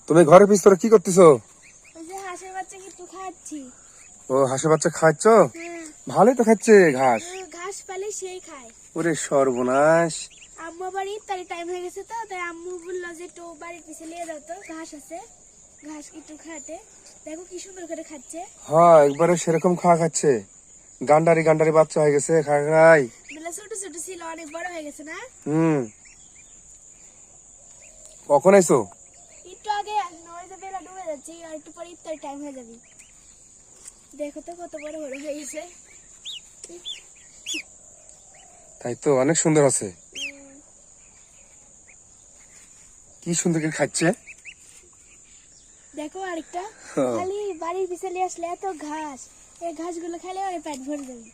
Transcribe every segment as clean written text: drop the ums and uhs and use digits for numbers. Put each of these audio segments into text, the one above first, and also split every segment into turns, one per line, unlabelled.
তুমি ঘরের ভিতরে কি করতেছো?
ওই যে হাঁসের বাচ্চা কিন্তু খাচ্ছি।
ও হাঁসের বাচ্চা খাচ্ছ?
হ্যাঁ।
ভালোই তো খাচ্ছে ঘাস।
ঘাস পালে সেই খায়।
ওরে সর্বনাশ।
আম্মু বাড়ি তার টাইম হয়ে গেছে তো, তাই আম্মু বললো যে একটু বাড়ির পিছে নিয়ে যাও তো, ঘাস আছে, ঘাস একটু খাতে। দেখো কি সুন্দর করে খাচ্ছে।
হ্যাঁ একবারে সেরকম খাওয়া খাচ্ছে। গান্ডারি গান্ডারি বাচ্চা হয়ে গেছে খাই।
বেলা ছোট ছোট ছিল, অনেক বড় হয়ে গেছে না?
কখন আইছো?
একটু আগে। ওই যে বেলা ডুবে যাচ্ছে, আর একটু পরে ইফতার টাইম হয়ে যাবে। দেখো তো কত বড় বড় হয়ে গেছে।
তাই তো অনেক সুন্দর আছে। কি সুন্দর করে খাচ্ছে।
দেখো আরেকটা। খালি বাড়ির পিছনে আসলে এত ঘাস, এই ঘাসগুলো খেলে অনেক পেট ভরে যাবে।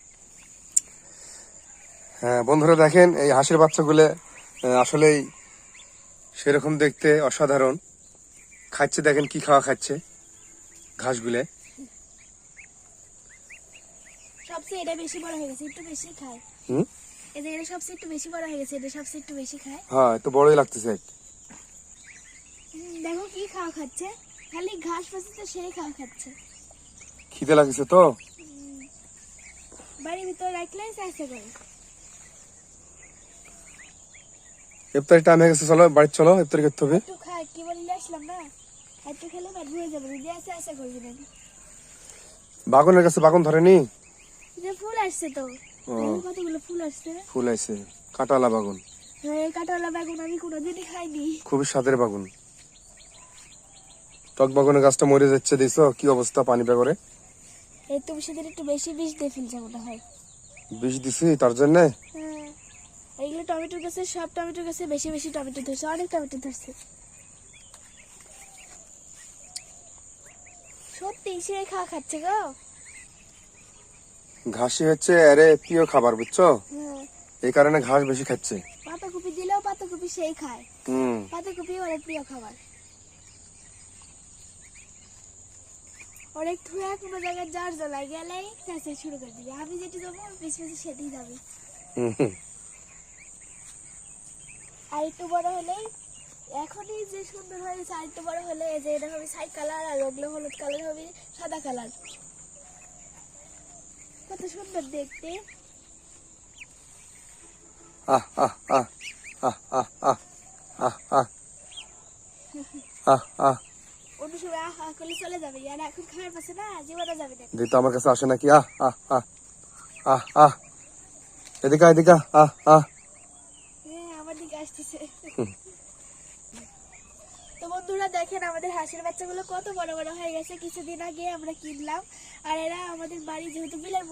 হ্যাঁ বন্ধুরা দেখেন এই হাঁসের বাচ্চাগুলো আসলেই সেরকম দেখতে অসাধারণ। খাচ্ছে দেখেন কি খাওয়া খাচ্ছে ঘাসগুলো।
সবচেয়ে এটা বেশি বড় হয়ে গেছে, একটু বেশি খায়।
হুম
এই যে এটা সবচেয়ে একটু বেশি বড় হয়ে গেছে, এটা সবচেয়ে একটু বেশি খায়।
হ্যাঁ তো বড়ই লাগতেছে।
দেখো কি খাওয়া খাচ্ছে, খালি ঘাস পাচ্ছে তো সেই খাওয়া খাচ্ছে।
খিদে লাগছে তো।
বাড়ির ভিতরে রাখলে চাইছে করে।
ইফতারি টাইম হয়ে গেছে, চলো বাড়ি চলো ইফতারি করতে হবে।
একটু খায় কি বলে আসলাম না, একটু খেলে পেট ভরে যাবে, যদি আছে আশা করবি না।
বাগানের কাছে বাগান ধরেনি?
যে ফুল আসছে তো, কতগুলো ফুল আসছে।
ফুল আইছে কাটালা বাগান।
হ্যাঁ, কাঁঠালা বেগুন আমি কোনোদিনই খাইনি।
খুবই স্বাদের বাগান। টক বাগানের গাছটা মরে যাচ্ছে, দেখছো কি অবস্থা পানি বেগরে।
এই তুমি সেদিন একটু বেশি বিষ দিয়ে ফেলছে মনে হয়।
বিষ দিছি তার জন্য।
হ্যাঁ, এইগুলো টমেটো গাছে, সব টমেটো গাছে বেশি বেশি টমেটো ধরছে, অনেক টমেটো ধরছে। সত্যি সে খাওয়া খাচ্ছে গো।
ঘাসই হচ্ছে আরে প্রিয় খাবার বুঝছো,
হ্যাঁ,
এই কারণে ঘাস বেশি খাচ্ছে।
পাতাকপি দিলেও পাতাকপি সেই খায়। পাতাকপি অনেক প্রিয় খাবার। অনেক ধুয়া কোনো জায়গায় জ্বর জ্বলাই গেলেই চেঁচাই শুরু করে দিবে, আমি যেটি যাবো পিছু পিছু সেটাই যাবে। আর একটু বড় হলেই, এখনই যে সুন্দর হয়ে গেছে, আর একটু বড় হলে এই যে এটা হবে ছাই কালার, আর ওগুলো হলুদ কালার হবে, সাদা কালার। কত সুন্দর দেখতে।
আহ আহ আহ আহ আহ আহ আহ আহ আহ আহ
অন্য সময় আহ আহ করলে চলে যাবে, আর এখন খাওয়ার পাশে না জীবনে যাবে না।
দিদি তো আমার কাছে আসে নাকি। আহ আহ আহ আহ আহ এদিকে এদিকে আহ আহ।
হ্যাঁ, আমার দিকে আসতেছে। তো বন্ধুরা দেখেন আমাদের হাঁসের বাচ্চাগুলো কত বড় বড় হয়ে গেছে, কিছুদিন আগে আমরা কিনলাম। আর এরা আমাদের বাড়ি যেহেতু বিলের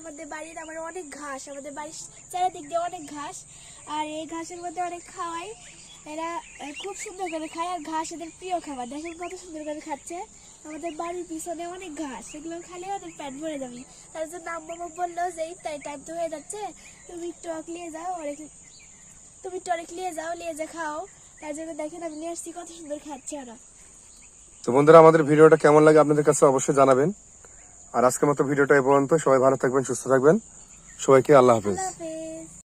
মধ্যে বাড়ির আমার অনেক ঘাস, আমাদের বাড়ির চারিদিক দিয়ে অনেক ঘাস, আর এই ঘাসের মধ্যে অনেক খাওয়াই। এরা খুব সুন্দর করে খায়, আর ঘাস এদের প্রিয় খাবার। দেখেন কত সুন্দর করে খাচ্ছে। আমাদের বাড়ির পিছনে অনেক ঘাস, এগুলো খালে ওদের পেট ভরে যাবে। তার জন্য আম্মা বললো যে ইফতারি টাইম তো হয়ে যাচ্ছে, তুমি একটু নিয়ে যাও, তুমি একটু নিয়ে যাও, নিয়ে যা খাও। তার জন্য দেখেন আমি নিয়ে আসছি, কত সুন্দর খাচ্ছে ওরা।
তো বন্ধুরা আমাদের ভিডিওটা কেমন লাগে আপনাদের কাছে অবশ্যই জানাবেন। আর আজকের মতো ভিডিওটা এই পর্যন্ত। সবাই ভালো থাকবেন, সুস্থ থাকবেন। সবাইকে আল্লাহ হাফেজ।
আল্লাহ হাফেজ।